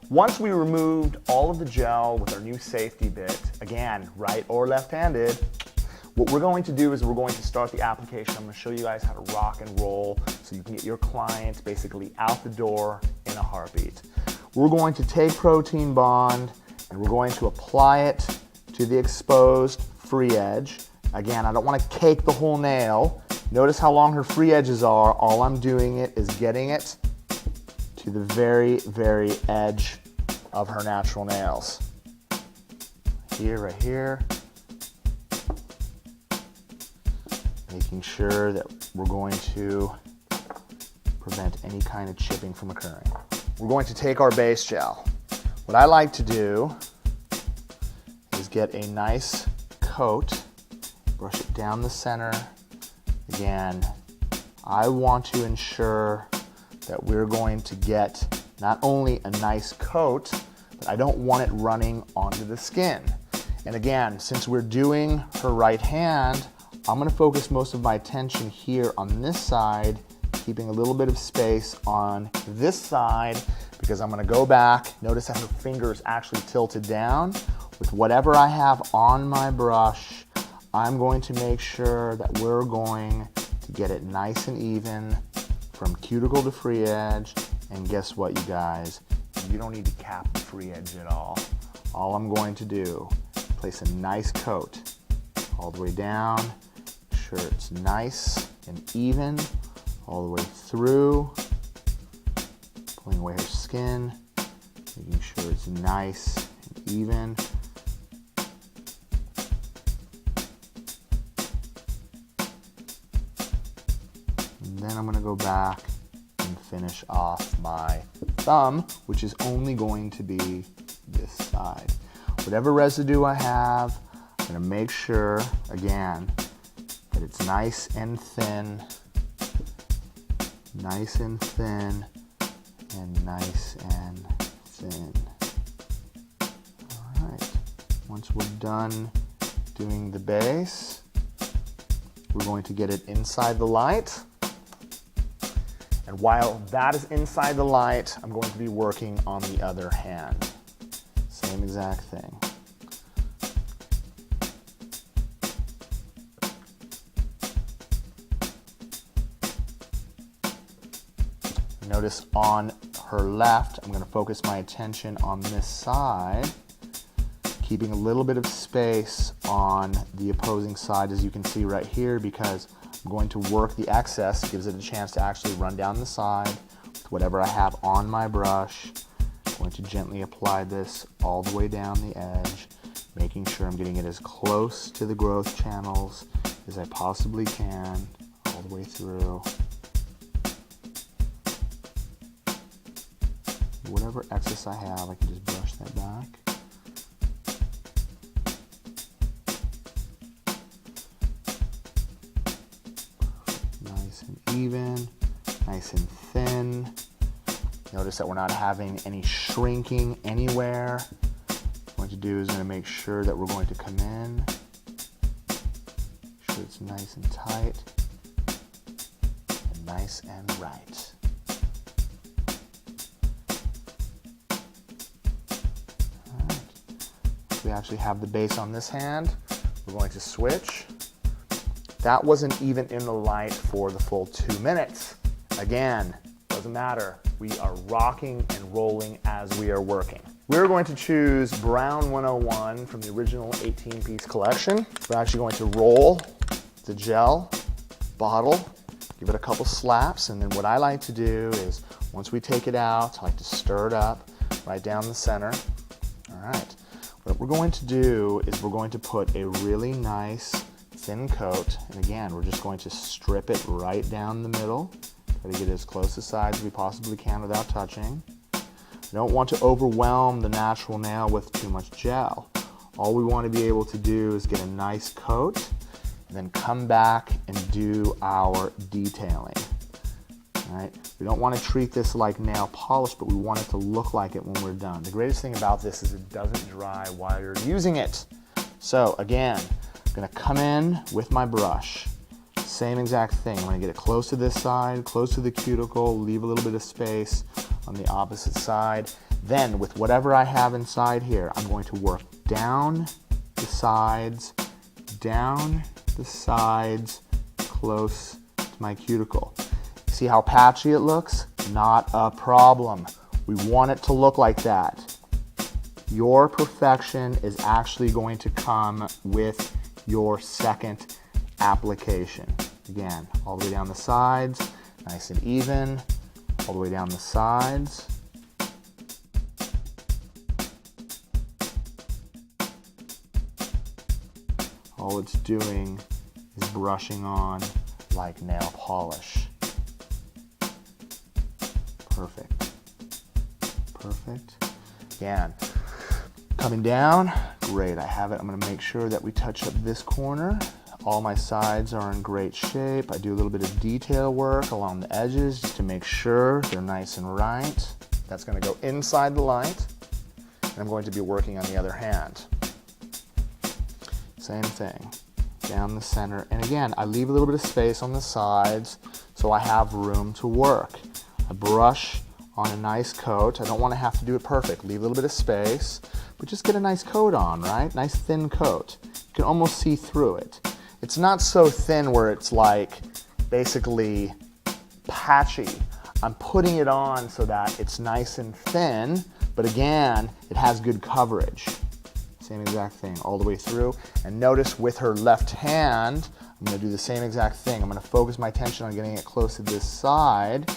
Once we removed all of the gel with our new safety bit, again, right or left-handed, what we're going to do is we're going to start the application. I'm going to show you guys how to rock and roll so you can get your client basically out the door in a heartbeat. We're going to take Protein Bond and we're going to apply it to the exposed free edge. Again, I don't want to cake the whole nail. Notice how long her free edges are. All I'm doing is getting it to the very, very edge of her natural nails. Here, right here. Making sure that we're going to prevent any kind of chipping from occurring. We're going to take our base gel. What I like to do is get a nice coat, brush it down the center. Again, I want to ensure that we're going to get not only a nice coat, but I don't want it running onto the skin. And again, since we're doing her right hand, I'm going to focus most of my attention here on this side, keeping a little bit of space on this side, because I'm going to go back. Notice that her fingers actually tilted down. With whatever I have on my brush, I'm going to make sure that we're going to get it nice and even from cuticle to free edge. And guess what, you guys? You don't need to cap the free edge at all. All I'm going to do, place a nice coat all the way down, make sure it's nice and even all the way through, pulling away her skin, making sure it's nice and even. And then I'm going to go back and finish off my thumb, which is only going to be this side. Whatever residue I have, I'm going to make sure, again, that it's nice and thin, and nice and thin. All right, once we're done doing the base, we're going to get it inside the light. And while that is inside the light, I'm going to be working on the other hand. Same exact thing. Notice on her left, I'm going to focus my attention on this side, keeping a little bit of space on the opposing side, as you can see right here, because I'm going to work the excess, gives it a chance to actually run down the side with whatever I have on my brush. I'm going to gently apply this all the way down the edge, making sure I'm getting it as close to the growth channels as I possibly can, all the way through. Whatever excess I have, I can just brush that back. Nice and even, nice and thin. Notice that we're not having any shrinking anywhere. What I'm going to do is going to make sure that we're going to come in, make sure it's nice and tight, and nice and right. We actually have the base on this hand. We're going to switch. That wasn't even in the light for the full 2 minutes. Again, doesn't matter. We are rocking and rolling as we are working. We're going to choose Brown 101 from the original 18-piece collection. We're actually going to roll the gel bottle, give it a couple slaps, and then what I like to do is once we take it out, I like to stir it up right down the center. All right. What we're going to do is we're going to put a really nice thin coat, and again, we're just going to strip it right down the middle. Try to get as close to sides as we possibly can without touching. We don't want to overwhelm the natural nail with too much gel. All we want to be able to do is get a nice coat, and then come back and do our detailing. Right? We don't want to treat this like nail polish, but we want it to look like it when we're done. The greatest thing about this is it doesn't dry while you're using it. So again, I'm going to come in with my brush, Same exact thing. I'm going to get it close to this side, close to the cuticle, leave a little bit of space on the opposite side. Then with whatever I have inside here, I'm going to work down the sides, close to my cuticle. See how patchy it looks? Not a problem. We want it to look like that. Your perfection is actually going to come with your second application. Again, all the way down the sides, nice and even, all the way down the sides. All it's doing is brushing on like nail polish. Perfect. Perfect. Again, coming down, great, I have it. I'm going to make sure that we touch up this corner. All my sides are in great shape. I do a little bit of detail work along the edges just to make sure they're nice and right. That's going to go inside the light. And I'm going to be working on the other hand. Same thing, down the center. And again, I leave a little bit of space on the sides so I have room to work. I brush on a nice coat. I don't want to have to do it perfect. Leave a little bit of space, but just get a nice coat on, right? Nice thin coat. You can almost see through it. It's not so thin where it's like basically patchy. I'm putting it on so that it's nice and thin, but again, it has good coverage. Same exact thing all the way through. And notice with her left hand, I'm going to do the same exact thing. I'm going to focus my attention on getting it close to this side,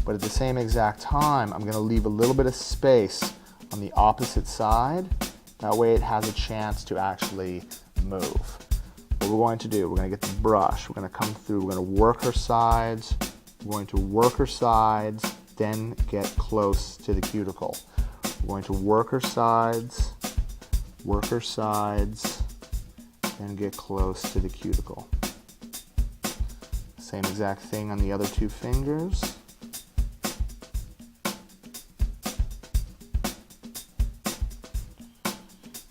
but at the same exact time, I'm going to leave a little bit of space on the opposite side. That way it has a chance to actually move. What we're going to do, we're going to get the brush, we're going to come through, we're going to work her sides, we're going to work her sides, then get close to the cuticle. We're going to work her sides, then get close to the cuticle. Same exact thing on the other two fingers.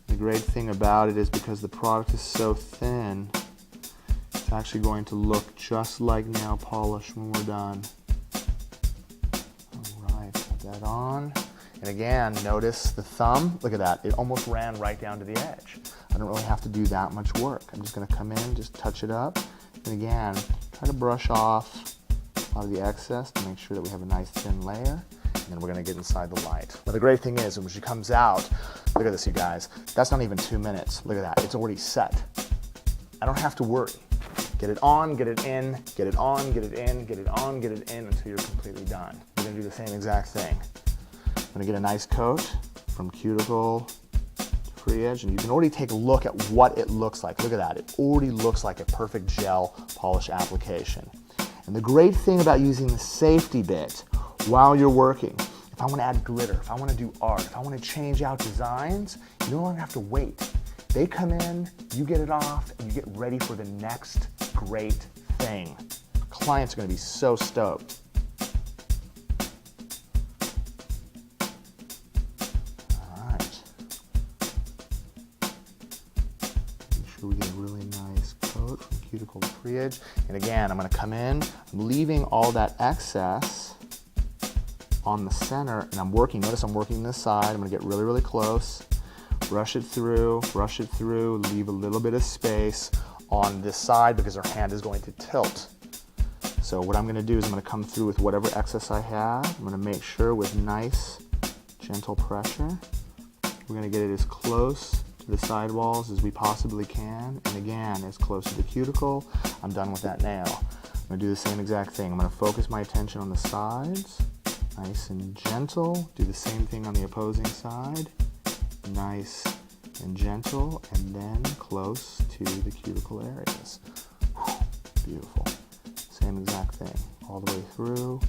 The great thing about it is because the product is so thin, it's actually going to look just like nail polish when we're done. All right, put that on. And again, notice the thumb, look at that, it almost ran right down to the edge. I don't really have to do that much work. I'm just gonna come in, just touch it up, and again, try to brush off a lot of the excess to make sure that we have a nice thin layer, and then we're gonna get inside the light. Now the great thing is, when she comes out, look at this you guys, that's not even 2 minutes. Look at that, it's already set. I don't have to worry. Get it on, get it in, get it on, get it in, get it on, get it in until you're completely done. We're gonna do the same exact thing. I'm gonna get a nice coat from cuticle to free edge, and you can already take a look at what it looks like. Look at that, it already looks like a perfect gel polish application. And the great thing about using the safety bit while you're working, if I wanna add glitter, if I wanna do art, if I wanna change out designs, you no longer have to wait. They come in, you get it off, and you get ready for the next great thing. Clients are gonna be so stoked. We get a really nice coat from cuticle to free edge. And again, I'm going to come in, I'm leaving all that excess on the center, and I'm working, notice I'm working this side, I'm going to get really, really close, brush it through, leave a little bit of space on this side because our hand is going to tilt. So what I'm going to do is I'm going to come through with whatever excess I have. I'm going to make sure with nice, gentle pressure, we're going to get it as close to the sidewalls as we possibly can, and again, as close to the cuticle. I'm done with that nail. I'm going to do the same exact thing. I'm going to focus my attention on the sides, nice and gentle. Do the same thing on the opposing side, nice and gentle, and then close to the cuticle areas. Whew, beautiful. Same exact thing, all the way through,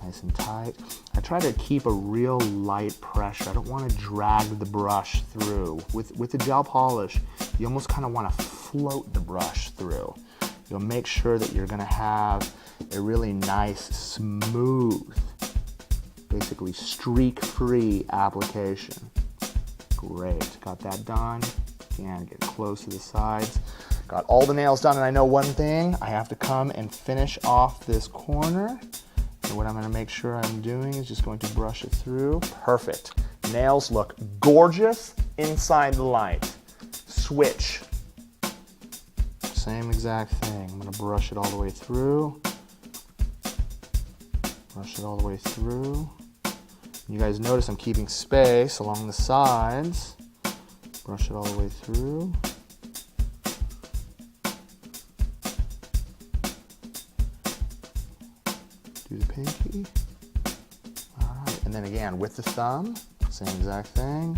nice and tight. I try to keep a real light pressure. I don't want to drag the brush through. With the gel polish, you almost kind of want to float the brush through. You'll make sure that you're going to have a really nice, smooth, basically streak-free application. Great, got that done. Again, get close to the sides. Got all the nails done, and I know one thing, I have to come and finish off this corner. And what I'm gonna make sure I'm doing is just going to brush it through. Perfect. Nails look gorgeous inside the light. Switch. Same exact thing. I'm gonna brush it all the way through. Brush it all the way through. You guys notice I'm keeping space along the sides. Brush it all the way through. Do the pinky. All right, and then again with the thumb, same exact thing.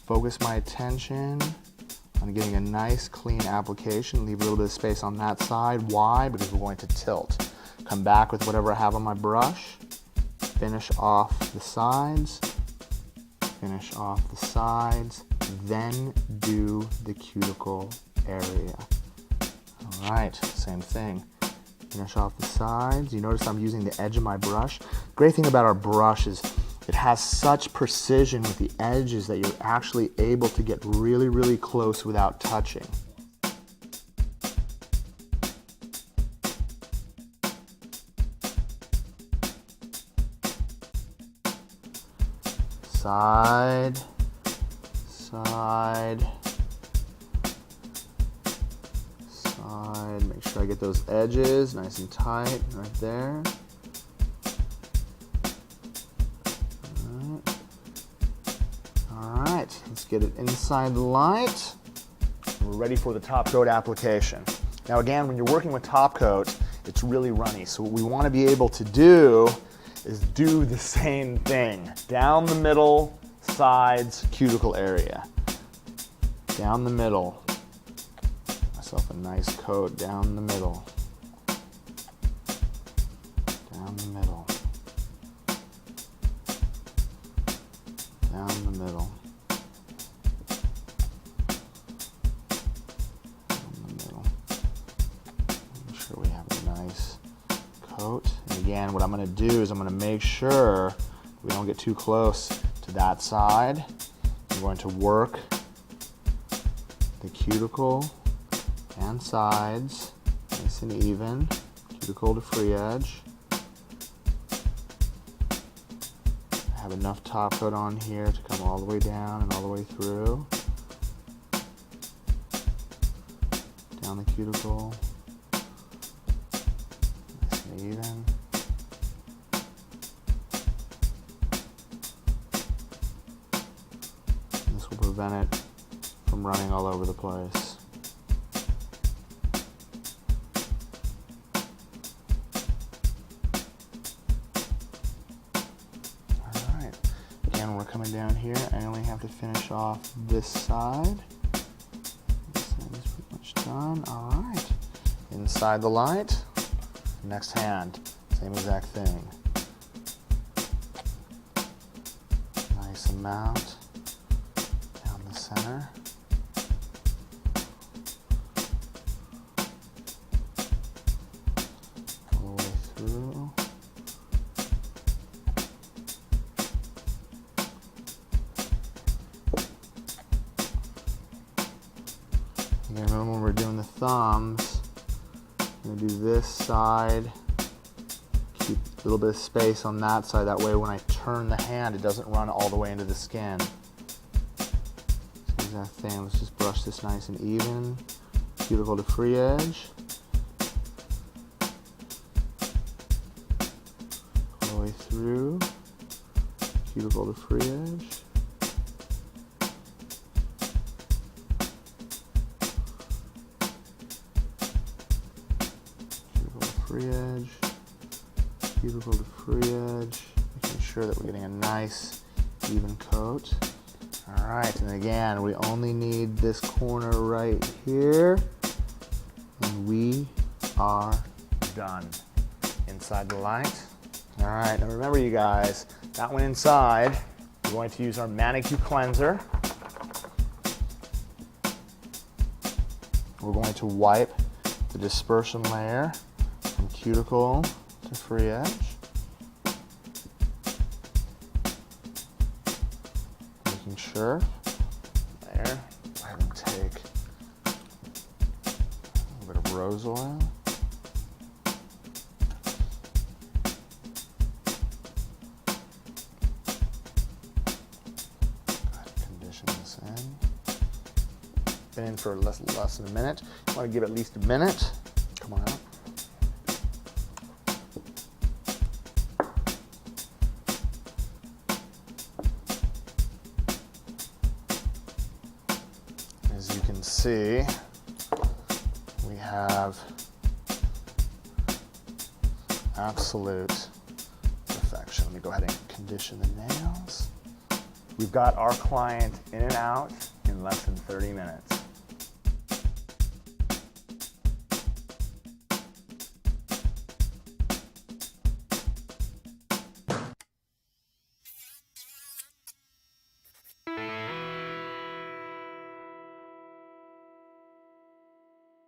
Focus my attention on getting a nice clean application. Leave a little bit of space on that side. Why? Because we're going to tilt. Come back with whatever I have on my brush. Finish off the sides. Finish off the sides. Then do the cuticle area. All right, same thing. Finish off the sides. You notice I'm using the edge of my brush. Great thing about our brush is it has such precision with the edges that you're actually able to get really, really close without touching. Side, side, side. Make sure I get those edges nice and tight right there. All right, let's get it inside the light. We're ready for the top coat application. Now again, when you're working with top coat, it's really runny. So what we want to be able to do is do the same thing. Down the middle, sides, cuticle area. Down the middle. Myself a nice coat down the middle. Down the middle. Down the middle. Down the middle. Make sure we have a nice coat. And again, what I'm going to do is I'm going to make sure we don't get too close to that side. I'm going to work the cuticle and sides nice and even, cuticle to free edge. I have enough top coat on here to come all the way down and all the way through. Down the cuticle. Nice and even. This will prevent it from running all over the place. Alright, again we're coming down here. I only have to finish off this side. This side is pretty much done. Alright, inside the light, next hand, same exact thing. Nice amount down the center. All the way through. Again, remember when we're doing the thumbs, I'm going to do this side. Keep a little bit of space on that side. That way when I turn the hand, it doesn't run all the way into the skin. Same exact thing. Let's just brush this nice and even. Cuticle to free edge. All the way through. Cuticle to free edge. Cuticle to free edge. Cuticle to free edge, making sure that we're getting a nice even coat. All right, and again, we only need this corner right here, and we are done. Inside the light. All right, now remember you guys, that one inside, we're going to use our maniQ cleanser. We're going to wipe the dispersion layer from cuticle to free edge. Making sure there, I can take rose oil. Condition this in. Been in for less than a minute. You want to give it at least a minute. Come on out. As you can see, we have absolute perfection. Let me go ahead and condition the nails. We've got our client in and out in less than 30 minutes.